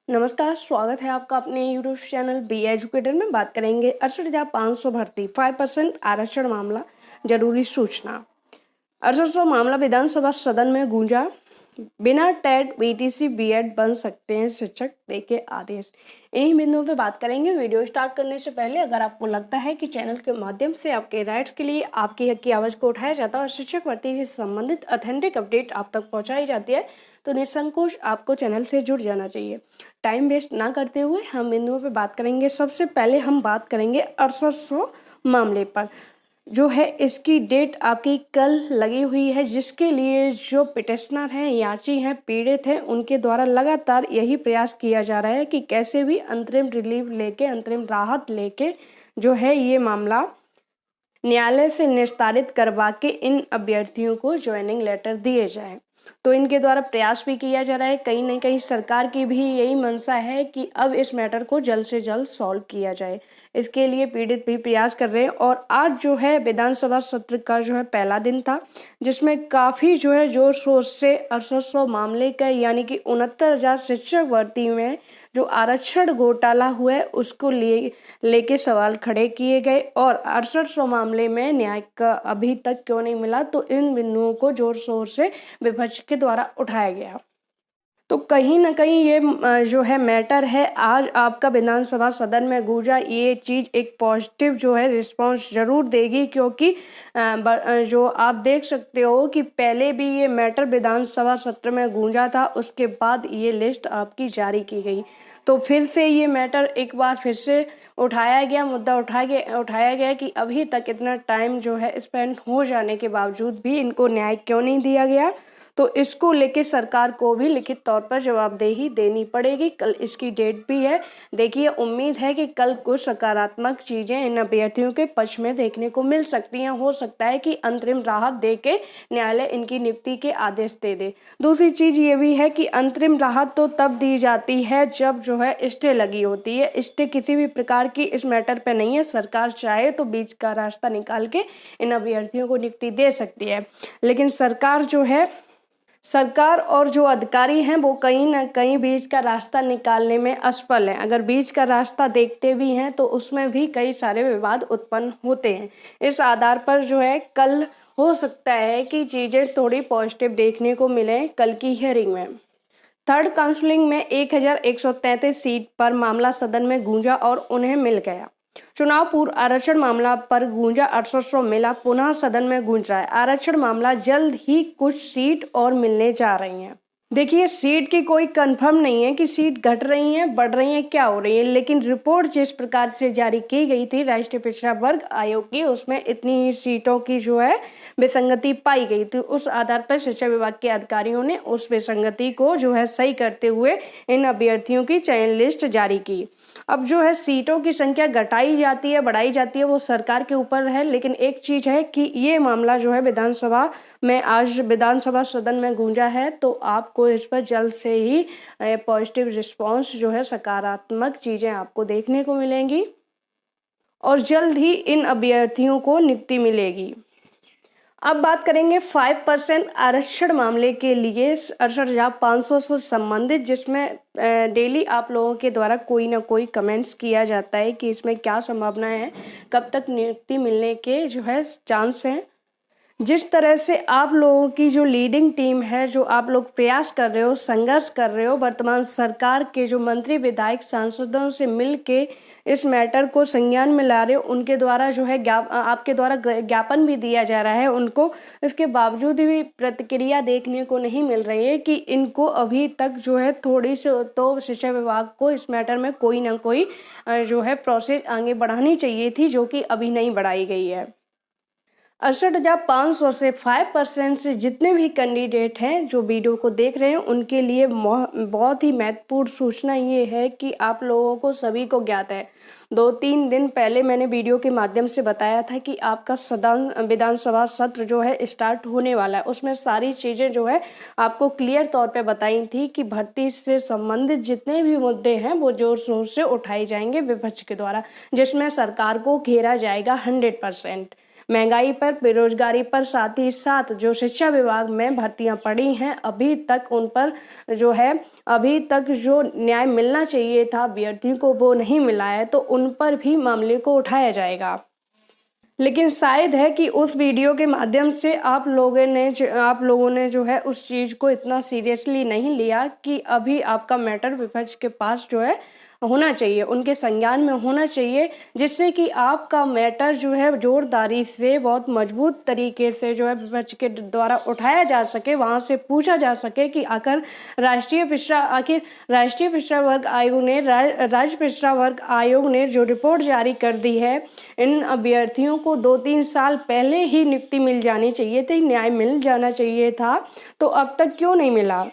नमस्कार, स्वागत है आपका अपने यूट्यूब चैनल बी एजुकेटर में। बात करेंगे 68,500 भर्ती 5% आरक्षण मामला जरूरी सूचना। 6800 मामला विधानसभा सदन में गूंजा। बिना टेट बीटीसी बीएड बन सकते हैं शिक्षक, देके आदेश। इन्हीं बिंदुओं पे बात करेंगे। वीडियो स्टार्ट करने से पहले अगर आपको लगता है कि चैनल के माध्यम से आपके राइट्स के लिए आपकी हक की आवाज़ को उठाया जाता है और शिक्षक भर्ती से संबंधित ऑथेंटिक अपडेट आप तक पहुंचाई जाती है तो निसंकोच आपको चैनल से जुड़ जाना चाहिए। टाइम वेस्ट ना करते हुए हम बिंदुओं पे बात करेंगे। सबसे पहले हम बात करेंगे 6800 मामले पर। जो है इसकी डेट आपकी कल लगी हुई है, जिसके लिए जो पिटिशनर हैं, याची हैं, पीड़ित हैं, उनके द्वारा लगातार यही प्रयास किया जा रहा है कि कैसे भी अंतरिम रिलीफ लेके, अंतरिम राहत लेके जो है ये मामला न्यायालय से निस्तारित करवा के इन अभ्यर्थियों को ज्वाइनिंग लेटर दिए जाए। तो इनके द्वारा प्रयास भी किया जा रहा है। कहीं ना कहीं सरकार की भी यही मंशा है कि अब इस मैटर को जल्द से जल्द सॉल्व किया जाए। इसके लिए पीड़ित भी प्रयास कर रहे हैं। और आज जो है विधानसभा सत्र का जो है पहला दिन था, जिसमें काफ़ी जो है जोर शोर से 6800 मामले का यानी कि 69,000 शिक्षक भर्ती में जो आरक्षण घोटाला हुआ है उसको लेके सवाल खड़े किए गए। और 6800 मामले में न्याय का अभी तक क्यों नहीं मिला, तो इन बिंदुओं को जोर शोर से विपक्ष के द्वारा उठाया गया। तो कहीं ना कहीं ये जो है मैटर है आज आपका विधानसभा सदन में गूंजा। ये चीज़ एक पॉजिटिव जो है रिस्पांस जरूर देगी, क्योंकि जो आप देख सकते हो कि पहले भी ये मैटर विधानसभा सत्र में गूंजा था, उसके बाद ये लिस्ट आपकी जारी की गई। तो फिर से ये मैटर एक बार फिर से उठाया गया, मुद्दा उठाया गया कि अभी तक इतना टाइम जो है स्पेंड हो जाने के बावजूद भी इनको न्याय क्यों नहीं दिया गया। तो इसको लेके सरकार को भी लिखित तौर पर जवाबदेही देनी पड़ेगी। कल इसकी डेट भी है। देखिए, उम्मीद है कि कल कुछ सकारात्मक चीज़ें इन अभ्यर्थियों के पक्ष में देखने को मिल सकती हैं। हो सकता है कि अंतरिम राहत दे के न्यायालय इनकी नियुक्ति के आदेश दे दे। दूसरी चीज़ ये भी है कि अंतरिम राहत तो तब दी जाती है जब जो है स्टे लगी होती है। स्टे किसी भी प्रकार की इस मैटर पे नहीं है। सरकार चाहे तो बीच का रास्ता निकाल के इन अभ्यर्थियों को नियुक्ति दे सकती है, लेकिन सरकार और जो अधिकारी हैं वो कहीं ना कहीं बीच का रास्ता निकालने में असफल हैं। अगर बीच का रास्ता देखते भी हैं तो उसमें भी कई सारे विवाद उत्पन्न होते हैं। इस आधार पर जो है कल हो सकता है कि चीज़ें थोड़ी पॉजिटिव देखने को मिले कल की हियरिंग में। थर्ड काउंसलिंग में 1133 सीट पर मामला सदन में गूंजा और उन्हें मिल गया। चुनाव पूर्व आरक्षण मामला पर गूंजा 800 मिला, पुनः सदन में गूंज रहा है। आरक्षण मामला जल्द ही कुछ सीट और मिलने जा रही हैं। देखिए, सीट की कोई कंफर्म नहीं है कि सीट घट रही हैं, बढ़ रही हैं, क्या हो रही है, लेकिन रिपोर्ट जिस प्रकार से जारी की गई थी राष्ट्रीय पिछड़ा वर्ग आयोग की, उसमें इतनी ही सीटों की जो है विसंगति पाई गई थी। उस आधार पर शिक्षा विभाग के अधिकारियों ने उस विसंगति को जो है सही करते हुए इन अभ्यर्थियों की चयन लिस्ट जारी की। अब जो है सीटों की संख्या घटाई जाती है, बढ़ाई जाती है, वो सरकार के ऊपर है। लेकिन एक चीज है कि ये मामला जो है विधानसभा में आज विधानसभा सदन में गूंजा है, तो आपको इस पर जल्द से ही पॉजिटिव रिस्पांस जो है, सकारात्मक चीजें आपको देखने को मिलेंगी और जल्द ही इन अभ्यर्थियों को नियुक्ति मिलेगी। अब बात करेंगे 5% आरक्षण मामले के लिए 68,500 से संबंधित, जिसमें डेली आप लोगों के द्वारा कोई ना कोई कमेंट्स किया जाता है कि इसमें क्या संभावना है, कब तक नियुक्ति मिलने के जो है चांस हैं। जिस तरह से आप लोगों की जो लीडिंग टीम है, जो आप लोग प्रयास कर रहे हो, संघर्ष कर रहे हो, वर्तमान सरकार के जो मंत्री विधायक सांसदों से मिल के इस मैटर को संज्ञान में ला रहे हो, उनके द्वारा जो है आपके द्वारा ज्ञापन भी दिया जा रहा है उनको, इसके बावजूद भी प्रतिक्रिया देखने को नहीं मिल रही है कि इनको अभी तक जो है थोड़ी सी तो शिक्षा विभाग को इस मैटर में कोई ना कोई जो है प्रोसेस आगे बढ़ानी चाहिए थी, जो कि अभी नहीं बढ़ाई गई है। 68,500 से 5% से जितने भी कैंडिडेट हैं जो वीडियो को देख रहे हैं, उनके लिए बहुत ही महत्वपूर्ण सूचना ये है कि आप लोगों को सभी को ज्ञात है, 2-3 दिन पहले मैंने वीडियो के माध्यम से बताया था कि आपका सदन विधानसभा सत्र जो है स्टार्ट होने वाला है। उसमें सारी चीज़ें जो है आपको क्लियर तौर पे बताई थी कि भर्ती से संबंधित जितने भी मुद्दे हैं वो जोर शोर से उठाए जाएंगे विपक्ष के द्वारा, जिसमें सरकार को घेरा जाएगा 100%। महंगाई पर, बेरोजगारी पर, साथ ही साथ जो शिक्षा विभाग में भर्तियां पड़ी हैं अभी तक उन पर जो है अभी तक जो न्याय मिलना चाहिए था अभ्यर्थियों को वो नहीं मिला है, तो उन पर भी मामले को उठाया जाएगा। लेकिन शायद है कि उस वीडियो के माध्यम से आप लोगों ने जो है उस चीज़ को इतना सीरियसली नहीं लिया कि अभी आपका मैटर विपक्ष के पास जो है होना चाहिए, उनके संज्ञान में होना चाहिए, जिससे कि आपका मैटर जो है जोरदारी से बहुत मजबूत तरीके से जो है विपक्ष के द्वारा उठाया जा सके, वहाँ से पूछा जा सके कि आखिर राष्ट्रीय पिछड़ा वर्ग आयोग ने राज्य पिछड़ा वर्ग आयोग ने जो रिपोर्ट जारी कर दी है, इन अभ्यर्थियों को 2-3 साल पहले ही नियुक्ति मिल जानी चाहिए थी, न्याय मिल जाना चाहिए था, तो अब तक क्यों नहीं मिला।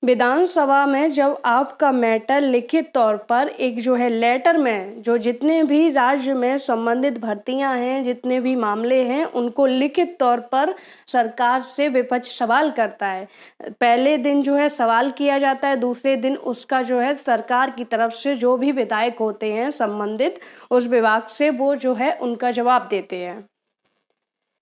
विधानसभा में जब आपका मैटर लिखित तौर पर एक जो है लेटर में जो जितने भी राज्य में संबंधित भर्तियां हैं, जितने भी मामले हैं, उनको लिखित तौर पर सरकार से विपक्ष सवाल करता है। पहले दिन जो है सवाल किया जाता है, दूसरे दिन उसका जो है सरकार की तरफ से जो भी विधायक होते हैं संबंधित उस विभाग से वो जो है उनका जवाब देते हैं।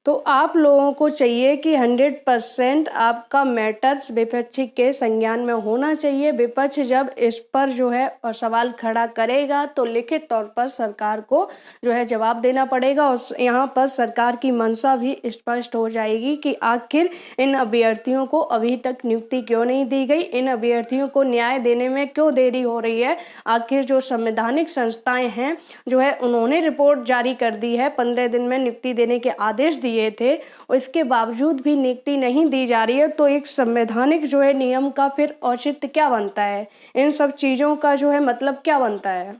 तो आप लोगों को चाहिए कि 100% आपका मैटर्स विपक्ष के संज्ञान में होना चाहिए। विपक्ष जब इस पर जो है और सवाल खड़ा करेगा तो लिखित तौर पर सरकार को जो है जवाब देना पड़ेगा, और यहाँ पर सरकार की मंशा भी स्पष्ट हो जाएगी कि आखिर इन अभ्यर्थियों को अभी तक नियुक्ति क्यों नहीं दी गई, इन अभ्यर्थियों को न्याय देने में क्यों देरी हो रही है। आखिर जो संवैधानिक संस्थाएं हैं जो है उन्होंने रिपोर्ट जारी कर दी है, 15 दिन में नियुक्ति देने के आदेश दिए थे, और इसके बावजूद भी नियुक्ति नहीं दी जा रही है, तो एक संवैधानिक जो है नियम का फिर औचित्य क्या बनता है, इन सब चीज़ों का जो है मतलब क्या बनता है।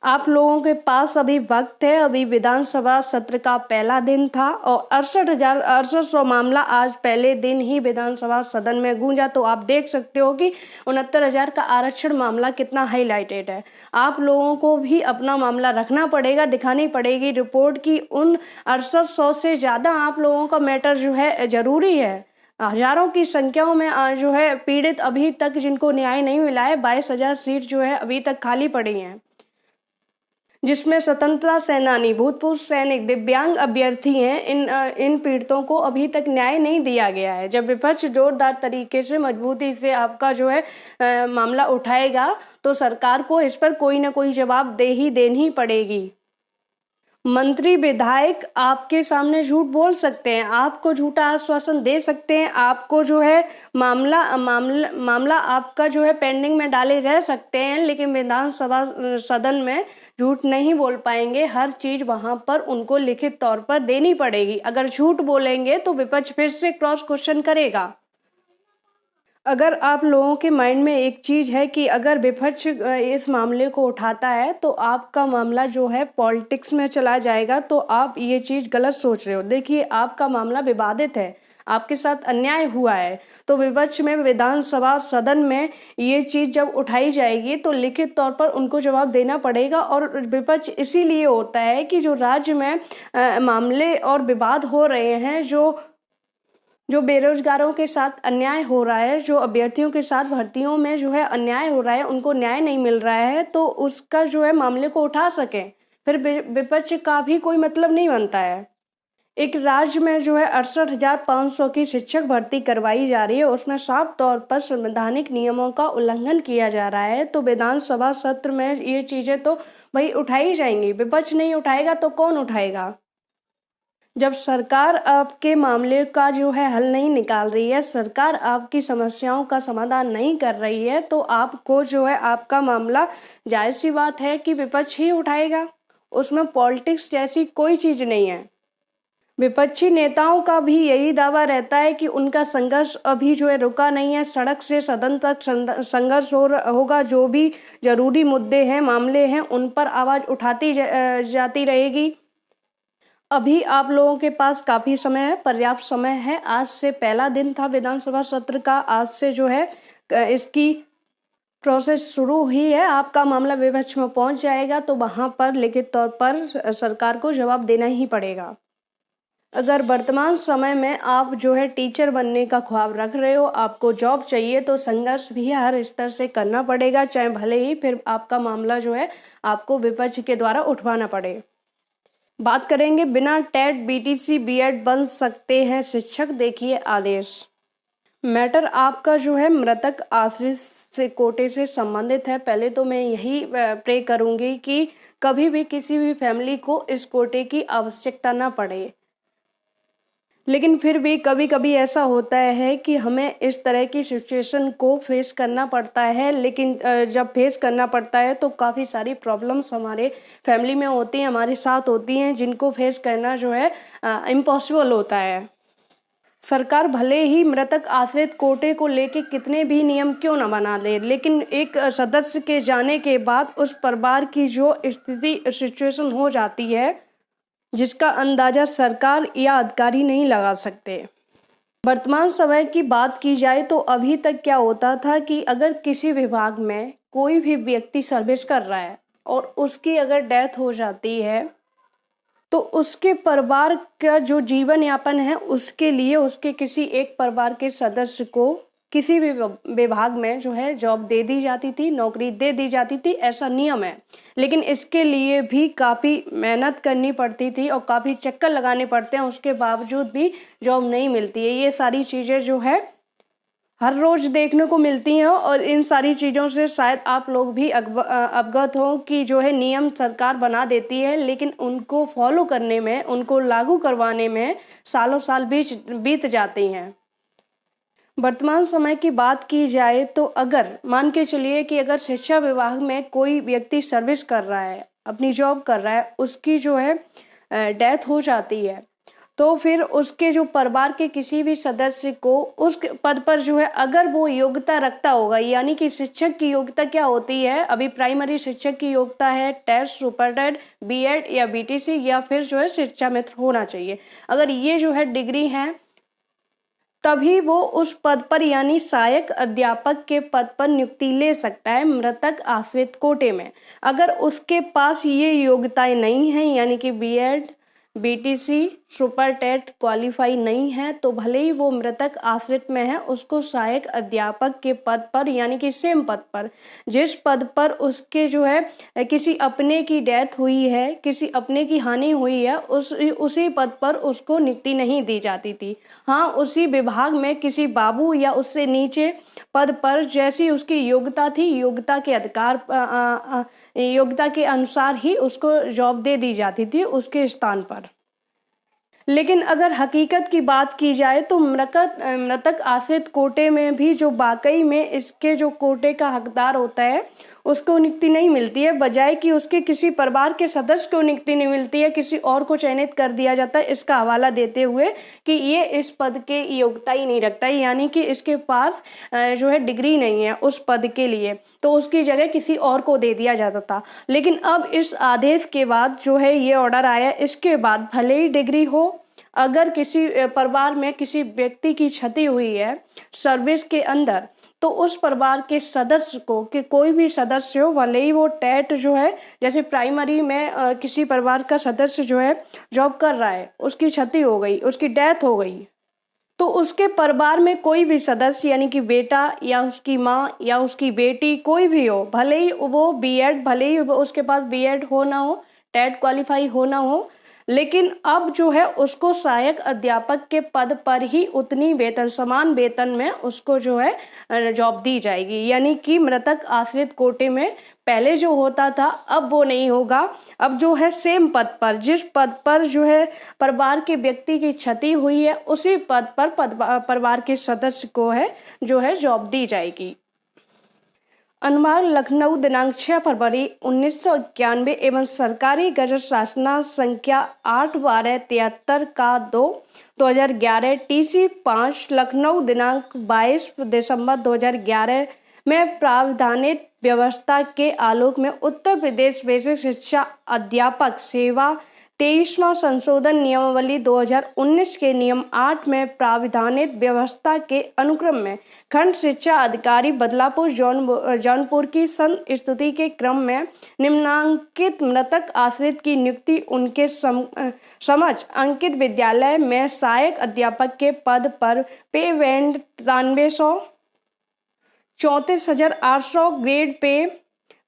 आप लोगों के पास अभी वक्त है, अभी विधानसभा सत्र का पहला दिन था और 68,800 मामला आज पहले दिन ही विधानसभा सदन में गूंजा, तो आप देख सकते हो कि 69,000 का आरक्षण मामला कितना हाईलाइटेड है। आप लोगों को भी अपना मामला रखना पड़ेगा, दिखानी पड़ेगी रिपोर्ट की उन 6800 से ज़्यादा आप लोगों का मैटर जो है ज़रूरी है। हजारों की संख्याओं में जो है पीड़ित अभी तक जिनको न्याय नहीं मिला है, 22,000 सीट जो है अभी तक खाली पड़ी हैं, जिसमें स्वतंत्रता सेनानी, भूतपूर्व सैनिक, दिव्यांग अभ्यर्थी हैं। इन पीड़ितों को अभी तक न्याय नहीं दिया गया है। जब विपक्ष जोरदार तरीके से मजबूती से आपका जो है मामला उठाएगा तो सरकार को इस पर कोई ना कोई जवाब देनी ही पड़ेगी। मंत्री विधायक आपके सामने झूठ बोल सकते हैं, आपको झूठा आश्वासन दे सकते हैं, आपको जो है मामला आपका जो है पेंडिंग में डाले रह सकते हैं, लेकिन विधानसभा सदन में झूठ नहीं बोल पाएंगे। हर चीज़ वहां पर उनको लिखित तौर पर देनी पड़ेगी। अगर झूठ बोलेंगे तो विपक्ष फिर से क्रॉस क्वेश्चन करेगा। अगर आप लोगों के माइंड में एक चीज़ है कि अगर विपक्ष इस मामले को उठाता है तो आपका मामला जो है पॉलिटिक्स में चला जाएगा, तो आप ये चीज़ गलत सोच रहे हो। देखिए, आपका मामला विवादित है, आपके साथ अन्याय हुआ है, तो विपक्ष में विधानसभा सदन में ये चीज़ जब उठाई जाएगी तो लिखित तौर पर उनको जवाब देना पड़ेगा। और विपक्ष इसीलिए होता है कि जो राज्य में मामले और विवाद हो रहे हैं, जो बेरोजगारों के साथ अन्याय हो रहा है, जो अभ्यर्थियों के साथ भर्तियों में जो है अन्याय हो रहा है, उनको न्याय नहीं मिल रहा है, तो उसका जो है मामले को उठा सकें, फिर विपक्ष का भी कोई मतलब नहीं बनता है। एक राज्य में जो है 68,500 की शिक्षक भर्ती करवाई जा रही है, उसमें साफ तौर पर संवैधानिक नियमों का उल्लंघन किया जा रहा है, तो विधानसभा सत्र में ये चीज़ें तो भाई उठाई जाएंगी। विपक्ष नहीं उठाएगा तो कौन उठाएगा। जब सरकार आपके मामले का जो है हल नहीं निकाल रही है, सरकार आपकी समस्याओं का समाधान नहीं कर रही है, तो आपको जो है आपका मामला जायज़ सी बात है कि विपक्ष ही उठाएगा। उसमें पॉलिटिक्स जैसी कोई चीज़ नहीं है। विपक्षी नेताओं का भी यही दावा रहता है कि उनका संघर्ष अभी जो है रुका नहीं है, सड़क से सदन तक संघर्ष होगा। जो भी जरूरी मुद्दे हैं, मामले हैं, उन पर आवाज़ उठाती जाती रहेगी। अभी आप लोगों के पास काफ़ी समय है, पर्याप्त समय है। आज से पहला दिन था विधानसभा सत्र का, आज से जो है इसकी प्रोसेस शुरू हुई है। आपका मामला विपक्ष में पहुंच जाएगा तो वहां पर लिखित तौर पर सरकार को जवाब देना ही पड़ेगा। अगर वर्तमान समय में आप जो है टीचर बनने का ख्वाब रख रहे हो, आपको जॉब चाहिए, तो संघर्ष भी हर स्तर से करना पड़ेगा, चाहे भले ही फिर आपका मामला जो है आपको विपक्ष के द्वारा उठवाना पड़े। बात करेंगे बिना टेट बीटीसी बीएड बन सकते हैं शिक्षक, देखिए आदेश। मैटर आपका जो है मृतक आश्रित से कोटे से संबंधित है। पहले तो मैं यही प्रे करूंगी कि कभी भी किसी भी फैमिली को इस कोटे की आवश्यकता ना पड़े, लेकिन फिर भी कभी कभी ऐसा होता है कि हमें इस तरह की सिचुएशन को फेस करना पड़ता है। लेकिन जब फेस करना पड़ता है तो काफ़ी सारी प्रॉब्लम्स हमारे फैमिली में होती हैं, हमारे साथ होती हैं, जिनको फेस करना जो है इम्पॉसिबल होता है। सरकार भले ही मृतक आश्रित कोटे को लेके कितने भी नियम क्यों न बना ले, लेकिन एक सदस्य के जाने के बाद उस परिवार की जो स्थिति सिचुएशन हो जाती है, जिसका अंदाजा सरकार या अधिकारी नहीं लगा सकते। वर्तमान समय की बात की जाए तो अभी तक क्या होता था कि अगर किसी विभाग में कोई भी व्यक्ति सर्विस कर रहा है और उसकी अगर डेथ हो जाती है तो उसके परिवार का जो जीवन यापन है उसके लिए उसके किसी एक परिवार के सदस्य को किसी भी विभाग में जो है जॉब दे दी जाती थी, नौकरी दे दी जाती थी, ऐसा नियम है। लेकिन इसके लिए भी काफ़ी मेहनत करनी पड़ती थी और काफ़ी चक्कर लगाने पड़ते हैं, उसके बावजूद भी जॉब नहीं मिलती है। ये सारी चीज़ें जो है हर रोज़ देखने को मिलती हैं और इन सारी चीज़ों से शायद आप लोग भी अवगत हो कि जो है नियम सरकार बना देती है, लेकिन उनको फॉलो करने में, उनको लागू करवाने में सालों साल बीत जाते हैं। वर्तमान समय की बात की जाए तो अगर मान के चलिए कि अगर शिक्षा विभाग में कोई व्यक्ति सर्विस कर रहा है, अपनी जॉब कर रहा है, उसकी जो है डेथ हो जाती है, तो फिर उसके जो परिवार के किसी भी सदस्य को उस पद पर जो है अगर वो योग्यता रखता होगा, यानी कि शिक्षक की योग्यता क्या होती है, अभी प्राइमरी शिक्षक की योग्यता है टेस्ट, सुपर टेट, बीएड या बीटीसी या फिर जो है शिक्षा मित्र होना चाहिए। अगर ये जो है डिग्री है तभी वो उस पद पर यानी सहायक अध्यापक के पद पर नियुक्ति ले सकता है मृतक आश्रित कोटे में। अगर उसके पास ये योग्यताएं नहीं हैं, यानी कि BEd, BTC, super TET qualify नहीं है, तो भले ही वो मृतक आश्रित में है, उसको सहायक अध्यापक के पद पर यानी कि सेम पद पर, जिस पद पर उसके जो है किसी अपने की डेथ हुई है, किसी अपने की हानि हुई है, उसी पद पर उसको नियुक्ति नहीं दी जाती थी। हाँ, उसी विभाग में किसी बाबू या उससे नीचे पद पर जैसी उसकी योग्यता थी, योग्यता के योग्यता के अनुसार ही उसको जॉब दे दी जाती थी उसके स्थान पर। लेकिन अगर हकीकत की बात की जाए तो मृतक आश्रित कोटे में भी जो वाकई में इसके जो कोटे का हकदार होता है उसको नियुक्ति नहीं मिलती है, बजाय कि उसके किसी परिवार के सदस्य को नियुक्ति नहीं मिलती है, किसी और को चयनित कर दिया जाता है, इसका हवाला देते हुए कि ये इस पद के योग्यता ही नहीं रखता है, यानी कि इसके पास जो है डिग्री नहीं है उस पद के लिए, तो उसकी जगह किसी और को दे दिया जाता था। लेकिन अब इस आदेश के बाद जो है ये ऑर्डर आया, इसके बाद भले ही डिग्री हो, अगर किसी परिवार में किसी व्यक्ति की क्षति हुई है सर्विस के अंदर, तो उस परिवार के सदस्य को, कि कोई भी सदस्य हो, भले ही वो टेट जो है जैसे प्राइमरी में किसी परिवार का सदस्य जो है जॉब कर रहा है, उसकी क्षति हो गई, उसकी डेथ हो गई, तो उसके परिवार में कोई भी सदस्य यानी कि बेटा या उसकी माँ या उसकी बेटी कोई भी हो, भले ही वो बीएड, भले ही उसके पास बीएड हो ना हो, टेट क्वालिफाई हो ना हो, लेकिन अब जो है उसको सहायक अध्यापक के पद पर ही उतनी वेतन, समान वेतन में उसको जो है जॉब दी जाएगी। यानी कि मृतक आश्रित कोटे में पहले जो होता था अब वो नहीं होगा। अब जो है सेम पद पर, जिस पद पर जो है परिवार के व्यक्ति की क्षति हुई है, उसी पद पर परिवार के सदस्य को है जो है जॉब दी जाएगी। अनुमान लखनऊ दिनांक 6 फरवरी 1991 एवं सरकारी गजट शासना संख्या 8/12/73 का 2011 TC 5 लखनऊ दिनांक 22 दिसंबर 2011 में प्रावधानित व्यवस्था के आलोक में उत्तर प्रदेश बेसिक शिक्षा अध्यापक सेवा 23वां संशोधन नियमावली 2019 के नियम 8 में प्रावधानित व्यवस्था के अनुक्रम में खंड शिक्षा अधिकारी बदलापुर जौनपुर की संस्तुति के क्रम में निम्नांकित मृतक आश्रित की नियुक्ति उनके समक्ष अंकित विद्यालय में सहायक अध्यापक के पद पर पे बैंड 9300, 34,800 ग्रेड पे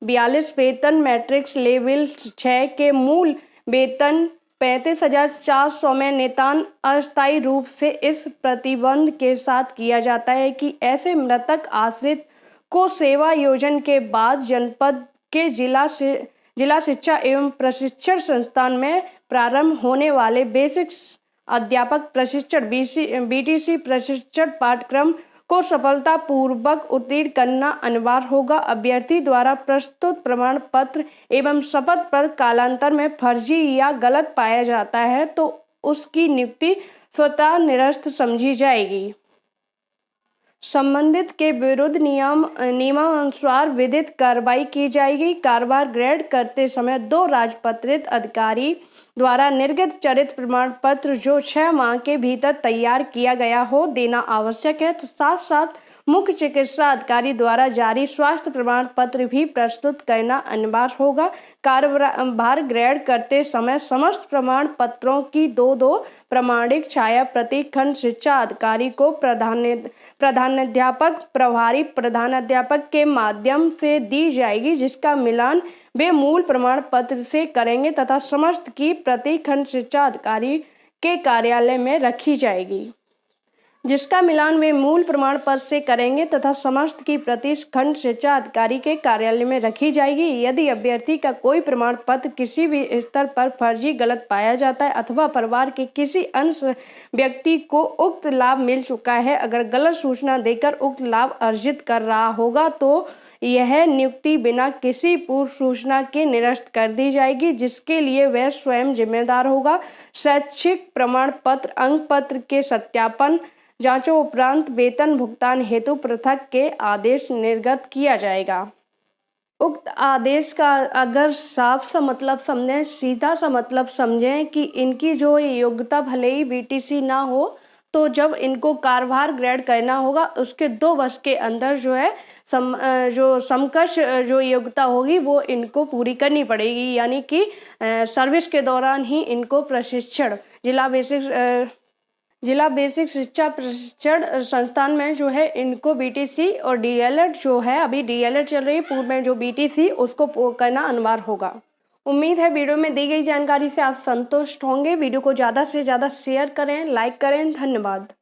42 वेतन मैट्रिक्स लेवल 6 के मूल वेतन 35,400 में निदान अस्थायी रूप से इस प्रतिबंध के साथ किया जाता है कि ऐसे मृतक आश्रित को सेवा योजन के बाद जनपद के जिला शिक्षा एवं प्रशिक्षण संस्थान में प्रारंभ होने वाले बेसिक अध्यापक प्रशिक्षण बीटीसी प्रशिक्षण पाठ्यक्रम को सफलतापूर्वक उत्तीर्ण करना अनिवार्य होगा। अभ्यर्थी द्वारा प्रस्तुत प्रमाण पत्र एवं शपथ पर कालांतर में फर्जी या गलत पाया जाता है तो उसकी नियुक्ति स्वतः निरस्त समझी जाएगी। संबंधित के विरुद्ध नियमानुसार विधिक कार्रवाई की जाएगी। कार्यभार ग्रहण करते समय 2 राजपत्रित अधिकारी द्वारा निर्गत चरित्र प्रमाण पत्र जो 6 माह के भीतर तैयार किया गया हो देना आवश्यक है। साथ साथ मुख्य चिकित्सा अधिकारी द्वारा जारी स्वास्थ्य प्रमाण पत्र भी प्रस्तुत करना अनिवार्य होगा। कार्यभार ग्रहण करते समय समस्त प्रमाण पत्रों की 2 प्रमाणिक छाया प्रति खंड शिक्षा अधिकारी को प्रधानाध्यापक प्रभारी प्रधानाध्यापक के माध्यम से दी जाएगी, जिसका मिलान वे मूल प्रमाण पत्र से करेंगे तथा समस्त की प्रति खंड शिक्षा अधिकारी के कार्यालय में रखी जाएगी। जिसका मिलान वे मूल प्रमाण पत्र से करेंगे तथा समस्त की प्रति खंड शिक्षा अधिकारी के कार्यालय में रखी जाएगी। यदि अभ्यर्थी का कोई प्रमाण पत्र किसी भी स्तर पर फर्जी गलत पाया जाता है अथवा परिवार के किसी अन्य व्यक्ति को उक्त लाभ मिल चुका है, अगर गलत सूचना देकर उक्त लाभ अर्जित कर रहा होगा तो यह नियुक्ति बिना किसी पूर्व सूचना के निरस्त कर दी जाएगी, जिसके लिए वह स्वयं जिम्मेदार होगा। शैक्षिक प्रमाण पत्र अंक पत्र के सत्यापन जांचों उपरांत वेतन भुगतान हेतु पृथक के आदेश निर्गत किया जाएगा। उक्त आदेश का अगर साफ सा मतलब समझें, सीधा सा मतलब समझें कि इनकी जो योग्यता भले ही बीटीसी ना हो तो जब इनको कार्यभार ग्रहण करना होगा उसके 2 वर्ष के अंदर जो है जो समकक्ष जो योग्यता होगी वो इनको पूरी करनी पड़ेगी। यानी कि सर्विस के दौरान ही इनको प्रशिक्षण जिला बेसिक शिक्षा प्रशिक्षण संस्थान में जो है इनको बीटीसी और डीएलएड जो है, अभी डीएलएड चल रही है, पूर्व में जो बीटीसी उसको करना अनिवार्य होगा। उम्मीद है वीडियो में दी गई जानकारी से आप संतुष्ट होंगे। वीडियो को ज़्यादा से ज़्यादा शेयर करें, लाइक करें। धन्यवाद।